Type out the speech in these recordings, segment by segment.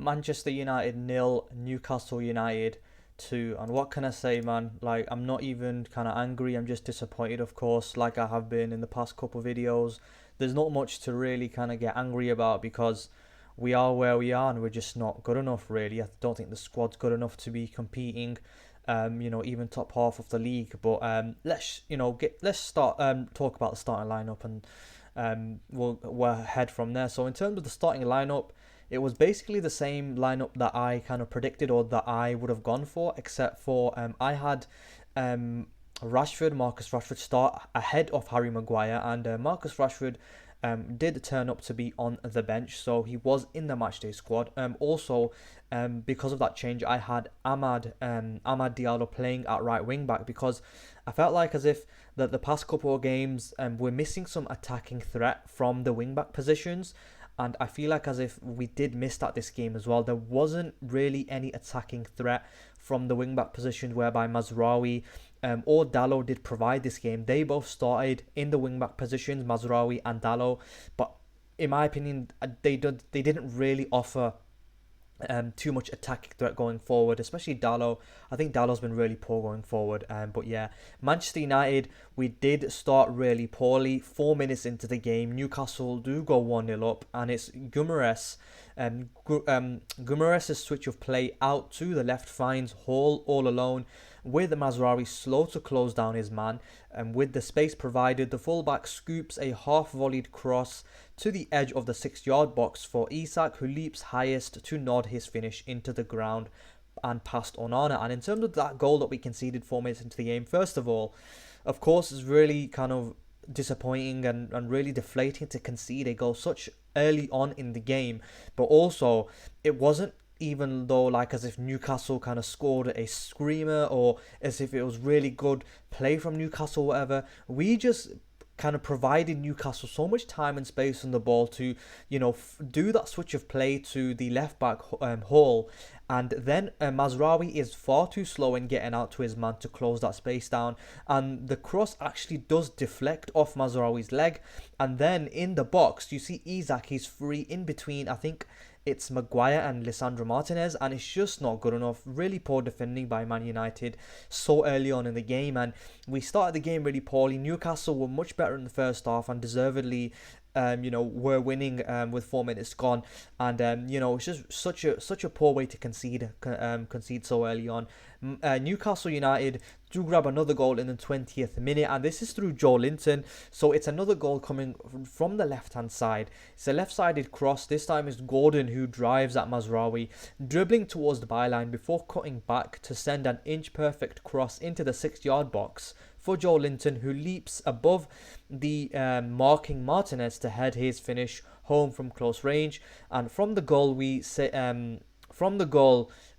Manchester United nil, Newcastle United 2. And what can I say, man? Like, I'm not even kind of angry. I'm just disappointed, of course, like I have been in the past couple videos. There's not much to really kind of get angry about because we are where we are and we're just not good enough, really. I don't think the squad's good enough to be competing. Even top half of the league. But let's start talk about the starting lineup, and we'll head from there. So in terms of the starting lineup, it was basically the same lineup that I kind of predicted or that I would have gone for, except for I had Marcus Rashford start ahead of Harry Maguire, and Marcus Rashford did turn up to be on the bench, so he was in the matchday squad. Because of that change, I had Amad Diallo playing at right wing back because I felt like as if the past couple of games we're missing some attacking threat from the wing back positions. And I feel like as if we did miss that this game as well. There wasn't really any attacking threat from the wing-back positions whereby Mazraoui or Dalot did provide this game. They both started in the wing-back positions, Mazraoui and Dalot. But in my opinion, they didn't really offer too much attacking threat going forward, especially Dalot. I think Dalot's been really poor going forward. But yeah, Manchester United, we did start really poorly. 4 minutes into the game, Newcastle do go 1-0 up, and it's Gumares' switch of play out to the left finds Hall all alone, with Mazraoui slow to close down his man, and with the space provided, the fullback scoops a half-volleyed cross to the edge of the 6-yard box for Isak, who leaps highest to nod his finish into the ground and past Onana. And in terms of that goal that we conceded 4 minutes into the game, first of all, of course, it's really kind of disappointing and really deflating to concede a goal such early on in the game. But also, it wasn't even though like as if Newcastle kind of scored a screamer or as if it was really good play from Newcastle or whatever. We just kind of provided Newcastle so much time and space on the ball to, do that switch of play to the left back Hall, and then Mazraoui is far too slow in getting out to his man to close that space down, and the cross actually does deflect off Mazraoui's leg, and then in the box you see Isak, he's free in between, I think it's Maguire and Lisandro Martinez, and it's just not good enough. Really poor defending by Man United so early on in the game, and we started the game really poorly. Newcastle were much better in the first half and deservedly were winning with 4 minutes gone, and it's just such a poor way to concede so early on. Newcastle United do grab another goal in the 20th minute, and this is through Joe Linton. So it's another goal coming from the left-hand side. It's a left-sided cross. This time it's Gordon who drives at Mazraoui, dribbling towards the byline before cutting back to send an inch-perfect cross into the 6-yard box for Joe Linton, who leaps above the marking Martinez to head his finish home from close range. And from the goal,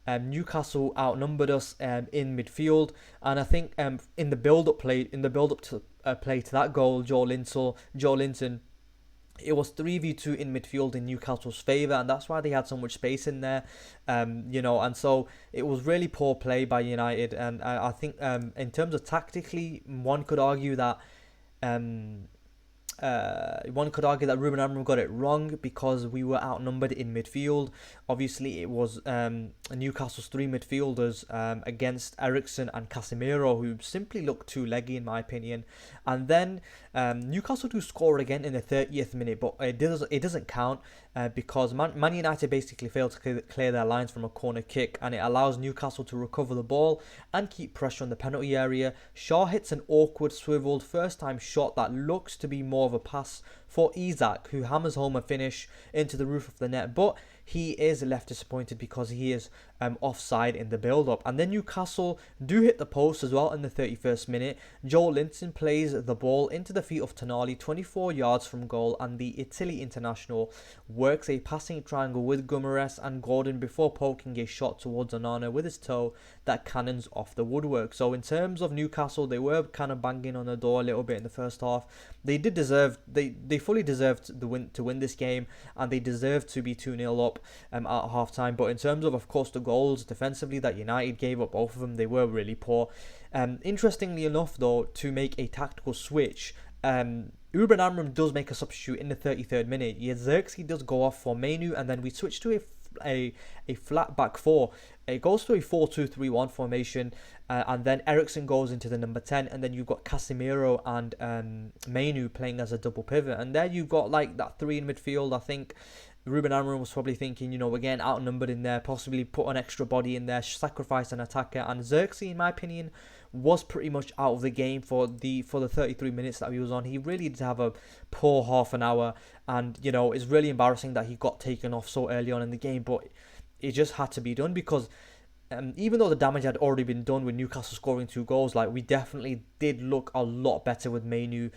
Newcastle outnumbered us in midfield, and I think in the build-up to that goal, Joe Linton, it was 3v2 in midfield in Newcastle's favour, and that's why they had so much space in there, and so it was really poor play by United, and I think in terms of tactically, one could argue that Ruben Amorim got it wrong because we were outnumbered in midfield. Obviously, it was Newcastle's 3 midfielders against Eriksen and Casemiro, who simply looked too leggy in my opinion. And then Newcastle do score again in the 30th minute, but it doesn't count because Man United basically failed to clear their lines from a corner kick, and it allows Newcastle to recover the ball and keep pressure on the penalty area. Shaw hits an awkward swiveled first-time shot that looks to be more of a pass for Isak, who hammers home a finish into the roof of the net, but he is left disappointed because he is offside in the build-up. And then Newcastle do hit the post as well in the 31st minute. Joe Linton plays the ball into the feet of Tonali 24 yards from goal, and the Italy international works a passing triangle with Gumares and Gordon before poking a shot towards Onana with his toe that cannons off the woodwork. So in terms of Newcastle, they were kind of banging on the door a little bit in the first half. They fully deserved to win this game, and they deserved to be 2-0 up at half time. But in terms of course, the goals defensively that United gave up, both of them, they were really poor. Interestingly enough, though, to make a tactical switch, Ruben Amorim does make a substitute in the 33rd minute. Yazerski does go off for Mainu, and then we switch to a a flat back four. It goes to a 4-2-3-1 formation, and then Eriksen goes into the number 10, and then you've got Casemiro and Mainu playing as a double pivot, and there you've got like that three in midfield. I think Ruben Amorim was probably thinking, we're getting outnumbered in there, possibly put an extra body in there, sacrifice an attacker. And Xerxes, in my opinion, was pretty much out of the game for the 33 minutes that he was on. He really did have a poor half an hour, and it's really embarrassing that he got taken off so early on in the game, but it just had to be done because even though the damage had already been done with Newcastle scoring 2 goals, like, we definitely did look a lot better with Mainu,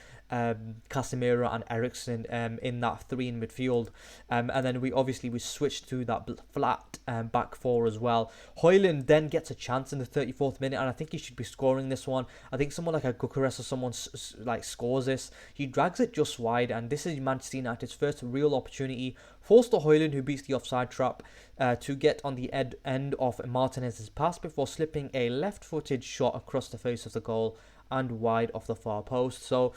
Casemiro and Eriksen in that 3 in midfield, and then we switched to that flat back 4 as well. Højlund then gets a chance in the 34th minute, and I think he should be scoring this one. I think someone like a Gyökeres or someone scores this. He drags it just wide, and this is Manchester United's first real opportunity. Forced to Højlund, who beats the offside trap to get on the end of Martinez's pass before slipping a left-footed shot across the face of the goal and wide off the far post. So,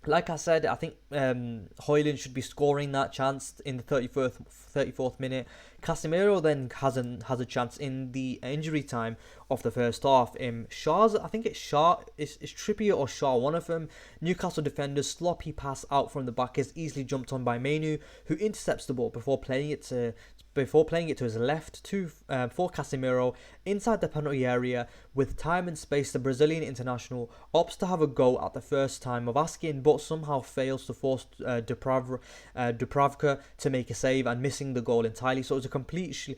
like I said, I think Højlund should be scoring that chance in the 34th minute. Casemiro then has a chance in the injury time of the first half. Shaw's, I think it's Trippier or Shaw, one of them. Newcastle defender's sloppy pass out from the back is easily jumped on by Mainu, who intercepts the ball before playing it to his left for Casemiro inside the penalty area. With time and space, the Brazilian international opts to have a go at the first time of asking, but somehow fails to force Dubravka to make a save and missing the goal entirely. So it's a complete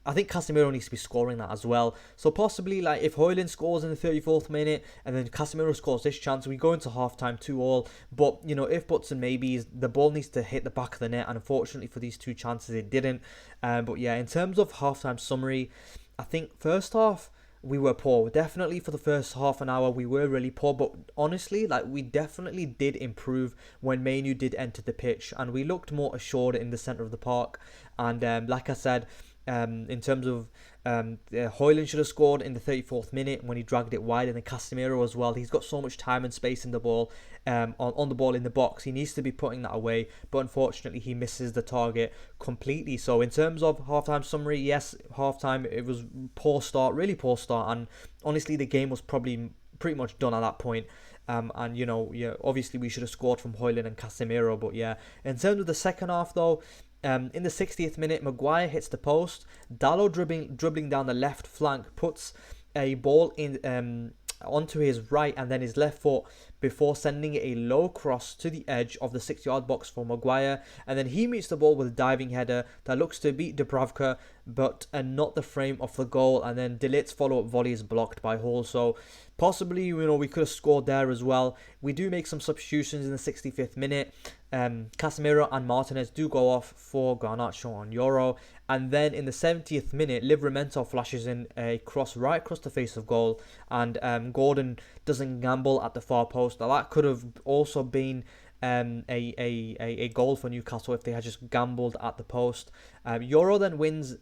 I think Casemiro needs to be scoring that as well. So possibly, if Højlund scores in the 34th minute and then Casemiro scores this chance, we go into half-time 2-2. But, if buts and maybes, the ball needs to hit the back of the net. And unfortunately for these 2 chances, it didn't. But yeah, in terms of half-time summary, I think first half, we were poor. Definitely for the first half an hour, we were really poor. But honestly, we definitely did improve when Mainu did enter the pitch. And we looked more assured in the centre of the park. And like I said, in terms of Højlund should have scored in the 34th minute when he dragged it wide, and then Casemiro as well. He's got so much time and space in the ball, on the ball in the box. He needs to be putting that away, but unfortunately he misses the target completely. So in terms of halftime summary, yes, halftime it was really poor start, and honestly the game was probably pretty much done at that point. Obviously we should have scored from Højlund and Casemiro, but yeah. In terms of the second half though, in the 60th minute, Maguire hits the post. Dalot dribbling down the left flank puts a ball in onto his right and then his left foot before sending a low cross to the edge of the 6-yard box for Maguire, and then he meets the ball with a diving header that looks to beat Dubravka, but not the frame of the goal, and then De Ligt's follow-up volley is blocked by Hall. So possibly, we could have scored there as well. We do make some substitutions in the 65th minute. Casemiro and Martinez do go off for Garnacho and Euro, and then in the 70th minute, Livramento flashes in a cross right across the face of goal, and Gordon doesn't gamble at the far post. Now that could have also been a goal for Newcastle if they had just gambled at the post. Euro then wins.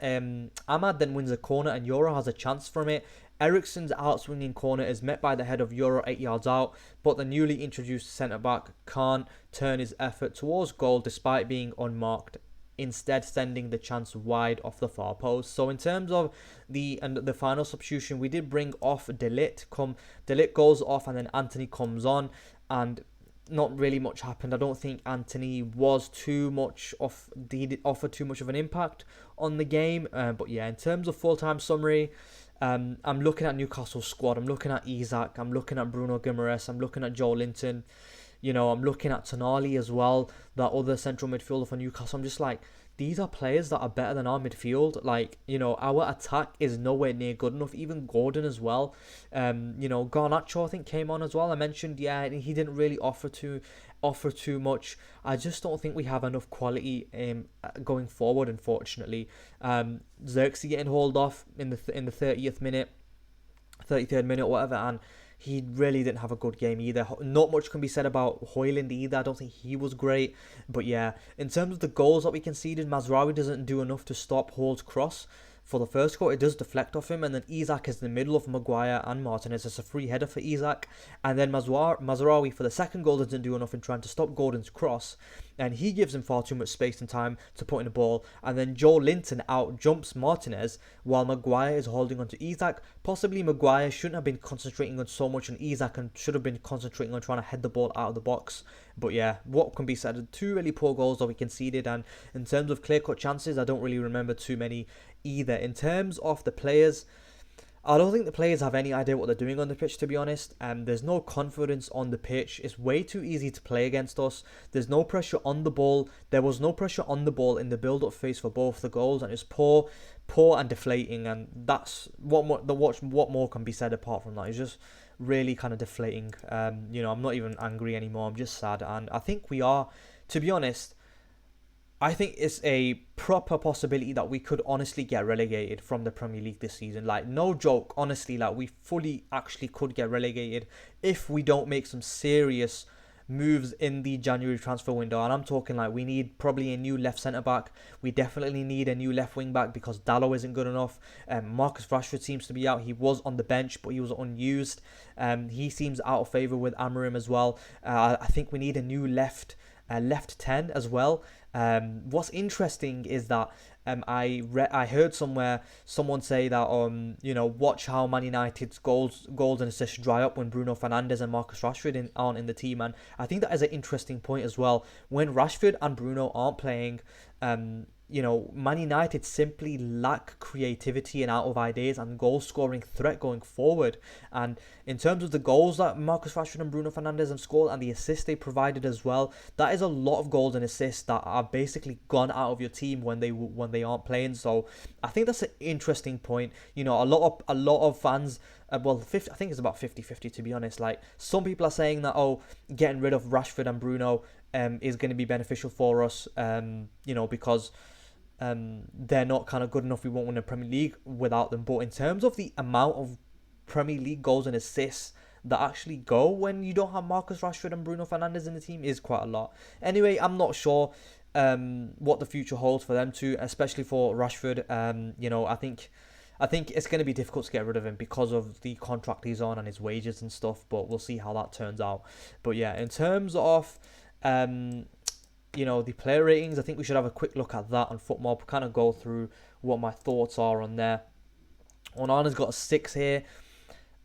Ahmad then wins a corner, and Euro has a chance from it. Eriksen's outswinging corner is met by the head of Euro 8 yards out, but the newly introduced centre-back can't turn his effort towards goal despite being unmarked, instead sending the chance wide off the far post. So in terms of the final substitution, we did bring off De Ligt. De Ligt goes off and then Anthony comes on, and not really much happened. I don't think Anthony was offered too much of an impact on the game. But yeah, in terms of full-time summary, I'm looking at Newcastle's squad. I'm looking at Isak. I'm looking at Bruno Guimaraes. I'm looking at Joe Linton. I'm looking at Tonali as well, that other central midfielder for Newcastle. I'm just like, these are players that are better than our midfield. Our attack is nowhere near good enough. Even Gordon as well. Garnacho I think came on as well. I mentioned, he didn't really offer too much. I just don't think we have enough quality going forward, unfortunately. Xerxes getting hauled off in the 30th minute, 33rd minute, whatever, and he really didn't have a good game either. Not much can be said about Højlund either. I don't think he was great. But yeah, in terms of the goals that we conceded, Mazraoui doesn't do enough to stop Hall's cross for the first goal. It does deflect off him, and then Isak is in the middle of Maguire and Martinez. It's a free header for Isak, and then Mazraoui for the second goal doesn't do enough in trying to stop Gordon's cross, and he gives him far too much space and time to put in the ball, and then Joe Linton out jumps Martinez while Maguire is holding on to Isak. Possibly Maguire shouldn't have been concentrating on so much on Isak and should have been concentrating on trying to head the ball out of the box. But yeah, what can be said? Two really poor goals that we conceded, and in terms of clear-cut chances, I don't really remember too many either. In terms of the players, I don't think the players have any idea what they're doing on the pitch, to be honest. There's no confidence on the pitch. It's way too easy to play against us. There's no pressure on the ball. There was no pressure on the ball in the build-up phase for both the goals, and it's poor and deflating. And that's what more can be said apart from that. It's just really kind of deflating. I'm not even angry anymore. I'm just sad, and I think we are, to be honest. I think it's a proper possibility that we could honestly get relegated from the Premier League this season. Like, no joke, honestly, like, we fully actually could get relegated if we don't make some serious moves in the January transfer window. And I'm talking like we need probably a new left centre-back. We definitely need a new left wing-back because Dalot isn't good enough. Marcus Rashford seems to be out. He was on the bench, but he was unused. He seems out of favour with Amorim as well. I think we need a new left 10 as well. What's interesting is that I heard somewhere someone say that watch how Man United's goals and assists dry up when Bruno Fernandes and Marcus Rashford aren't in the team, and I think that is an interesting point as well. When Rashford and Bruno aren't playing, Man United simply lack creativity and out of ideas and goal scoring threat going forward. And in terms of the goals that Marcus Rashford and Bruno Fernandes have scored and the assists they provided as well, that is a lot of goals and assists that are basically gone out of your team when they aren't playing. So I think that's an interesting point. A lot of fans. I think it's about 50-50 to be honest. Like, some people are saying that getting rid of Rashford and Bruno is going to be beneficial for us. Because they're not kind of good enough. We won't win the Premier League without them. But in terms of the amount of Premier League goals and assists that actually go when you don't have Marcus Rashford and Bruno Fernandes in the team is quite a lot. Anyway, I'm not sure what the future holds for them too, especially for Rashford. I think it's going to be difficult to get rid of him because of the contract he's on and his wages and stuff. But we'll see how that turns out. But yeah, in terms of the player ratings, I think we should have a quick look at that on FootMob, kind of go through what my thoughts are on there. Onana's got a 6 here.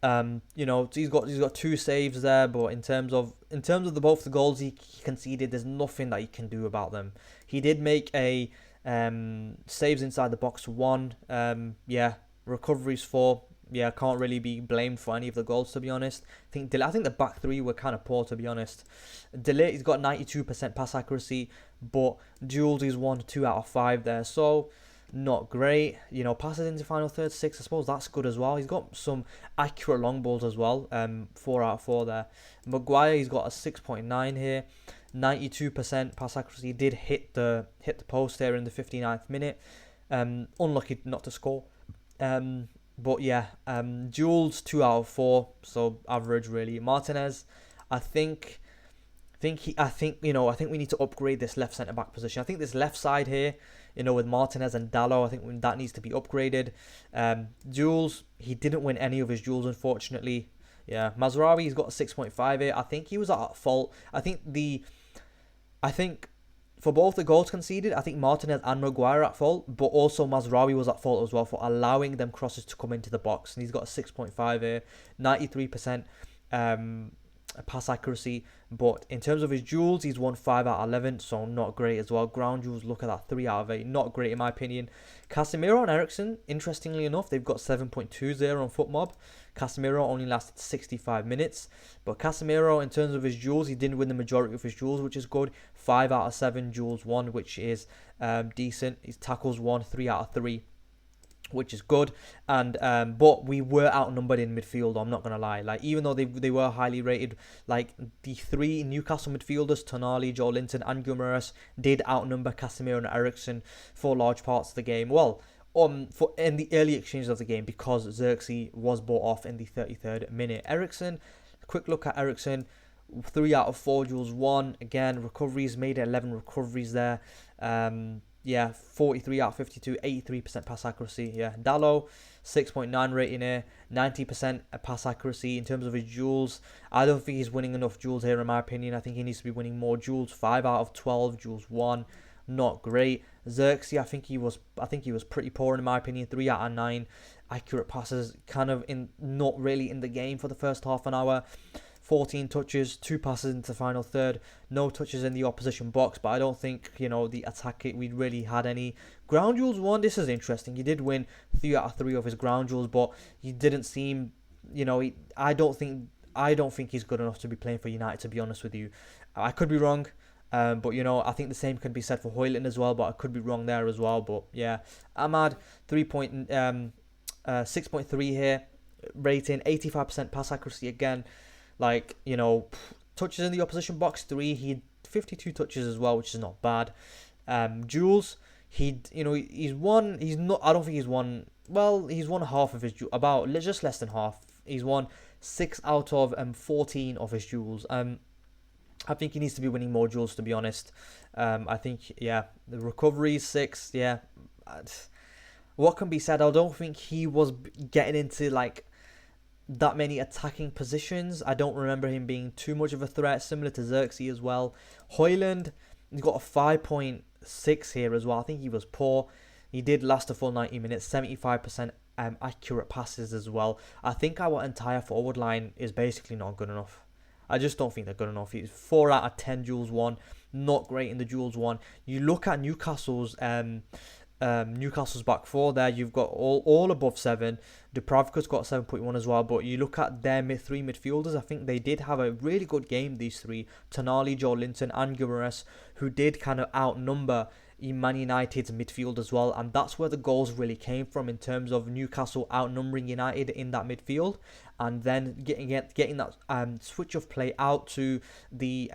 He's got 2 saves there, but in terms of both the goals he conceded, there's nothing that he can do about them. He did make a saves inside the box 1. Recoveries 4. Yeah, can't really be blamed for any of the goals, to be honest. I think the back 3 were kind of poor, to be honest. Delay, he's got 92% pass accuracy, but duels he's 2 out of 5 there, so not great. Passes into final third 6, I suppose that's good as well. He's got some accurate long balls as well, 4 out of 4 there. Maguire, he's got a 6.9 here, 92% pass accuracy. Did hit the post there in the 59th minute. Unlucky not to score. But yeah, duels 2 out of 4, so average really. Martinez, I think we need to upgrade this left centre back position. I think this left side here, with Martinez and Dalot, I think that needs to be upgraded. Duels, he didn't win any of his duels, unfortunately. Yeah, Mazraoui, he's got a 6.5 here. I think he was at fault. I think for both the goals conceded, I think Martinez and Maguire are at fault, but also Mazraoui was at fault as well for allowing them crosses to come into the box. And he's got a 6.5 here, 93% pass accuracy. But in terms of his duels, he's won 5 out of 11, so not great as well. Ground duels, look at that, 3 out of 8, not great in my opinion. Casemiro and Eriksen, interestingly enough, they've got 7.20 on FootMob. Casemiro only lasted 65 minutes. But Casemiro, in terms of his duels, he didn't win the majority of his duels, which is good. 5 out of 7 duels won, which is decent. His tackles won 3 out of 3, which is good. And but we were outnumbered in midfield, I'm not going to lie. Like, even though they were highly rated, like the 3 Newcastle midfielders, Tonali, Joe Linton and Guimaraes, did outnumber Casemiro and Eriksen for large parts of the game. Well, in the early exchanges of the game, because Xerxes was bought off in the 33rd minute. Eriksen, quick look at Eriksen, 3 out of 4 duels won. Again, recoveries, made 11 recoveries there. yeah, 43 out of 52, 83% pass accuracy. Yeah, Dallo, 6.9 rating here, 90% pass accuracy. In terms of his duels, I don't think he's winning enough duels here, in my opinion. I think he needs to be winning more duels. 5 out of 12, duels 1, not great. Xerxes, I think he was pretty poor in my opinion. 3 out of 9 accurate passes, kind of in not really in the game for the first half an hour. 14 touches, 2 passes into the final third, no touches in the opposition box, but I don't think, the attack, we really had any. Ground duels won, this is interesting. He did win 3 out of 3 of his ground duels, but he didn't seem, I don't think he's good enough to be playing for United, to be honest with you. I could be wrong, but, I think the same could be said for Højlund as well, but I could be wrong there as well. But, yeah, Ahmad, 6.3 here, rating, 85% pass accuracy again. Touches in the opposition box, 3. He had 52 touches as well, which is not bad. Duels, he's won. He's not. I don't think he's won. Well, he's won half of his about just less than half. He's won 6 out of 14 of his duels. I think he needs to be winning more duels, to be honest. I think, yeah, the recoveries 6. Yeah, what can be said? I don't think he was getting into that many attacking positions. I don't remember him being too much of a threat, similar to Xerxes as well. Højlund, he's got a 5.6 here as well. I think he was poor. He did last a full 90 minutes, 75% accurate passes as well. I think our entire forward line is basically not good enough. I just don't think they're good enough. He's 4 out of 10 duels won, not great in the duels won. You look at Newcastle's back 4 there, you've got all above 7. Dubravka's got 7.1 as well, but you look at their 3 midfielders, I think they did have a really good game, these 3, Tonali, Joe Linton and Guimaraes, who did kind of outnumber Man United's midfield as well, and that's where the goals really came from, in terms of Newcastle outnumbering United in that midfield, and then getting that switch of play out to the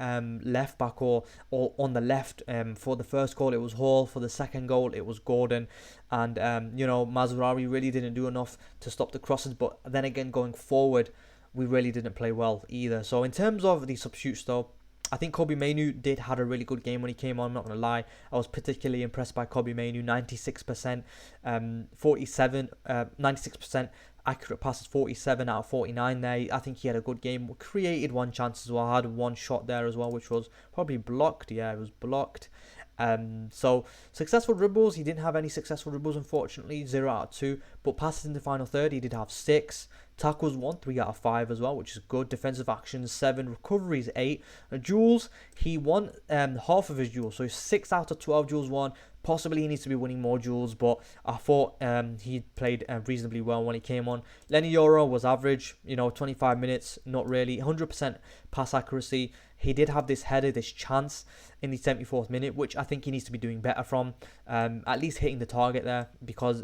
left back or on the left. For the first goal it was Hall, for the second goal it was Gordon, and Mazraoui really didn't do enough to stop the crosses, but then again going forward we really didn't play well either. So in terms of the substitutes though, I think Kobbie Mainoo had a really good game when he came on, I'm not going to lie. I was particularly impressed by Kobbie Mainoo, 96%, 96% accurate passes, 47 out of 49 there. I think he had a good game, created one chance as well, had one shot there as well, which was probably blocked. Yeah, it was blocked. So successful dribbles, he didn't have any successful dribbles unfortunately, 0 out of 2, but passes in the final third he did have 6. Tackles 1, 3 out of 5 as well, which is good. Defensive actions 7, recoveries 8. Duels, he won half of his duels, so 6 out of 12 duels won. Possibly he needs to be winning more duels, but I thought he played reasonably well when he came on. Lenny Yoro was average, 25 minutes, not really. 100% pass accuracy. He did have this header, this chance in the 74th minute, which I think he needs to be doing better from. At least hitting the target there, because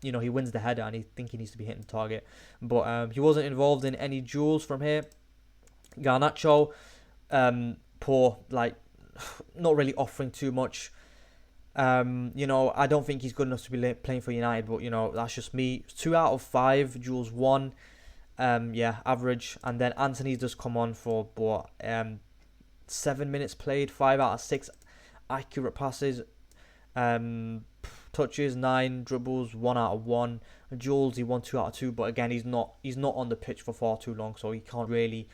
he wins the header and I think he needs to be hitting the target. But he wasn't involved in any duels from here. Garnacho, poor, not really offering too much. I don't think he's good enough to be playing for United, but that's just me. 2 out of 5 duels won. Average. And then Anthony's just come on for 7 minutes played, 5 out of 6 accurate passes, touches 9, dribbles 1 out of 1, duels he won 2 out of 2, but again he's not on the pitch for far too long, so he can't really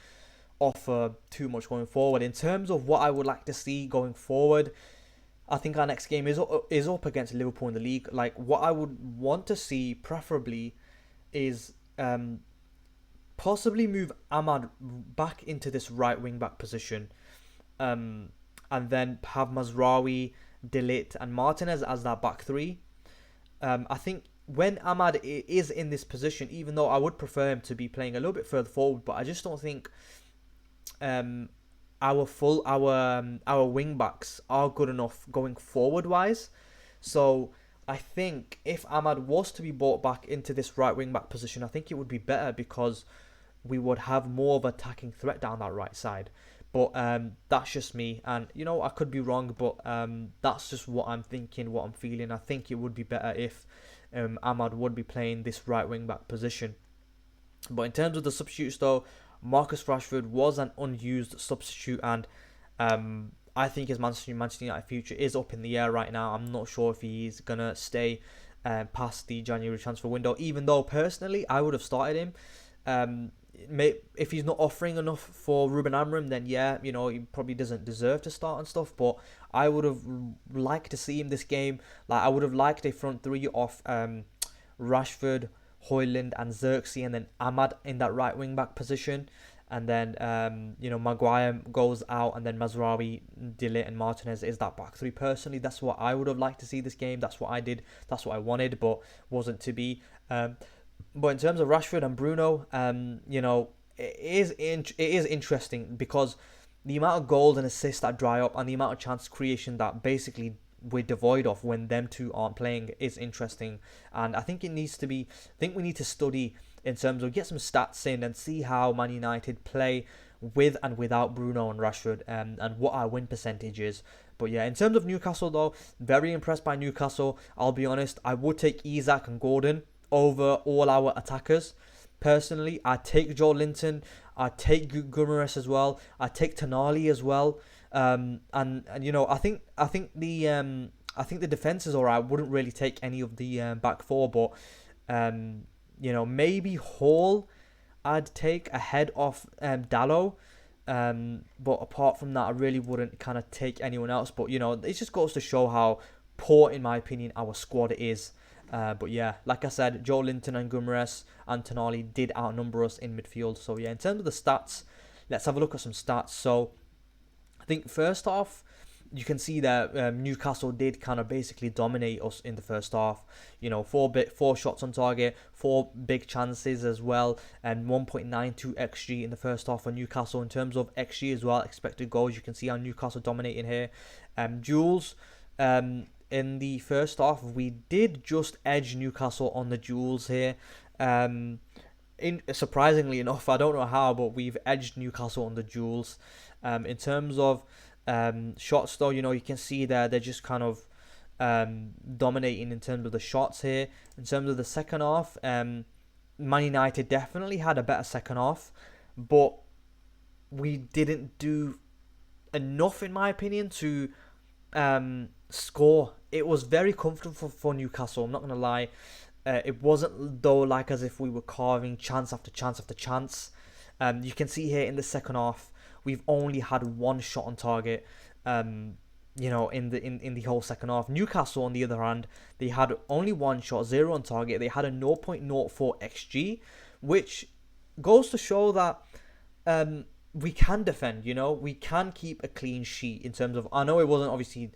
offer too much going forward. In terms of what I would like to see going forward, I think our next game is up against Liverpool in the league. What I would want to see preferably is possibly move Ahmad back into this right wing back position, and then have Mazraoui, De Ligt and Martinez as that back 3. I think when Ahmad is in this position, even though I would prefer him to be playing a little bit further forward, but I just don't think our wing backs are good enough going forward wise. So I think if Ahmad was to be brought back into this right wing back position, I think it would be better, because we would have more of an attacking threat down that right side. But that's just me, and I could be wrong, but that's just what I'm thinking, what I'm feeling. I think it would be better if Ahmad would be playing this right wing back position. But in terms of the substitutes though, Marcus Rashford was an unused substitute, and I think his Manchester United future is up in the air right now. I'm not sure if he's gonna stay past the January transfer window. Even though personally, I would have started him. Um, if he's not offering enough for Ruben Amorim, then yeah, he probably doesn't deserve to start and stuff. But I would have liked to see him this game. Like I would have liked a front three off Rashford, Højlund, and Xerxes, and then Ahmad in that right wing back position. And then Maguire goes out, and then Mazraoui, Dele, and Martinez is that back three. Personally, that's what I would have liked to see this game. That's what I did. That's what I wanted, but wasn't to be. But in terms of Rashford and Bruno, it is interesting because the amount of goals and assists that dry up and the amount of chance creation that basically we're devoid of when them two aren't playing is interesting. And I think we need to study in terms of get some stats in and see how Man United play with and without Bruno and Rashford, and what our win percentage is. But yeah, in terms of Newcastle though, very impressed by Newcastle. I'll be honest, I would take Isak and Gordon over all our attackers. Personally, I'd take Joe Linton, I'd take Guimaraes as well, I'd take Tonali as well. And I think the defense is alright. I wouldn't really take any of the back four, but maybe Hall I'd take ahead of Dalot. But apart from that, I really wouldn't kind of take anyone else. But it just goes to show how poor, in my opinion, our squad is. But yeah, like I said, Joe Linton and Guimaraes and Tonali did outnumber us in midfield. So yeah, in terms of the stats, let's have a look at some stats. So I think first off, you can see that Newcastle did kind of basically dominate us in the first half. 4 shots on target, 4 big chances as well, and 1.92 XG in the first half for Newcastle. In terms of XG as well, expected goals, you can see how Newcastle dominating here. Duels, in the first half, we did just edge Newcastle on the duels here. Surprisingly enough, I don't know how, but we've edged Newcastle on the duels. In terms of shots though, you can see there they're just kind of dominating in terms of the shots here. In terms of the second half, Man United definitely had a better second half, but we didn't do enough, in my opinion, to score. It was very comfortable for Newcastle, I'm not going to lie. It wasn't though like as if we were carving chance after chance after chance. You can see here in the second half, we've only had 1 shot on target, in the whole second half. Newcastle, on the other hand, they had only 1 shot, 0 on target. They had a 0.04 XG, which goes to show that we can defend. We can keep a clean sheet in terms of. I know it wasn't obviously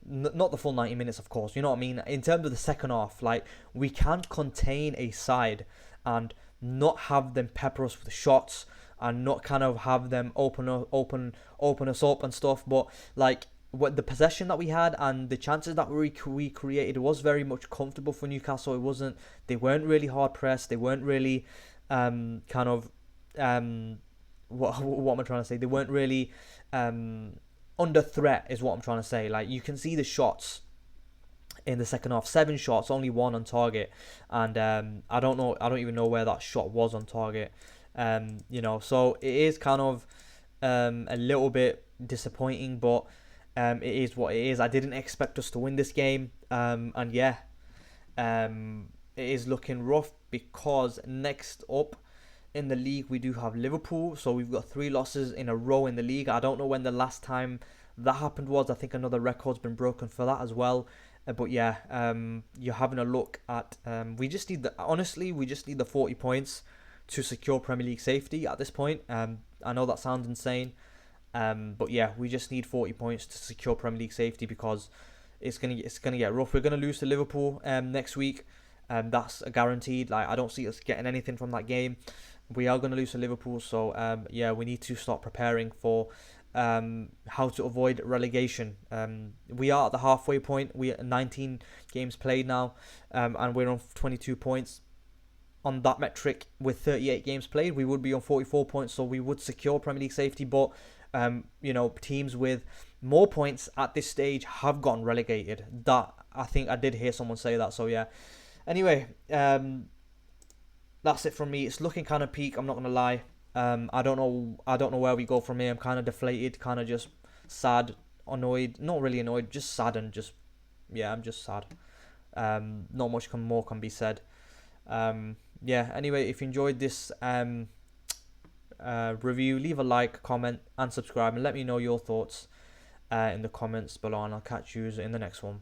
not the full 90 minutes, of course. You know what I mean? In terms of the second half, like we can contain a side and not have them pepper us with shots, and not kind of have them open us up and stuff. But like what the possession that we had and the chances that we created was very much comfortable for Newcastle. They weren't really hard pressed. They weren't really what am I trying to say? They weren't really under threat, is what I'm trying to say. Like you can see the shots in the second half, 7 shots, only 1 on target, and I don't even know where that shot was on target. So it is kind of a little bit disappointing, but it is what it is. I didn't expect us to win this game, and yeah, it is looking rough because next up in the league we do have Liverpool. So we've got 3 losses in a row in the league. I don't know when the last time that happened was. I think another record's been broken for that as well. But yeah, you're having a look at. We just need the 40 points to secure Premier League safety at this point. I know that sounds insane, but yeah, we just need 40 points to secure Premier League safety because it's gonna get rough. We're gonna lose to Liverpool next week. That's a guaranteed. Like I don't see us getting anything from that game. We are gonna lose to Liverpool, so yeah, we need to start preparing for how to avoid relegation. We are at the halfway point. We are 19 games played now, and we're on 22 points. On that metric, with 38 games played, we would be on 44 points, so we would secure Premier League safety. But teams with more points at this stage have gotten relegated. That I think I did hear someone say that. So yeah. Anyway, that's it from me. It's looking kind of peak. I'm not gonna lie. I don't know where we go from here. I'm kind of deflated, kind of just sad, annoyed, not really annoyed, just sad, and just, yeah, I'm just sad. Not much more can be said. Yeah, anyway, if you enjoyed this review, leave a like, comment, and subscribe, and let me know your thoughts in the comments below, and I'll catch you in the next one.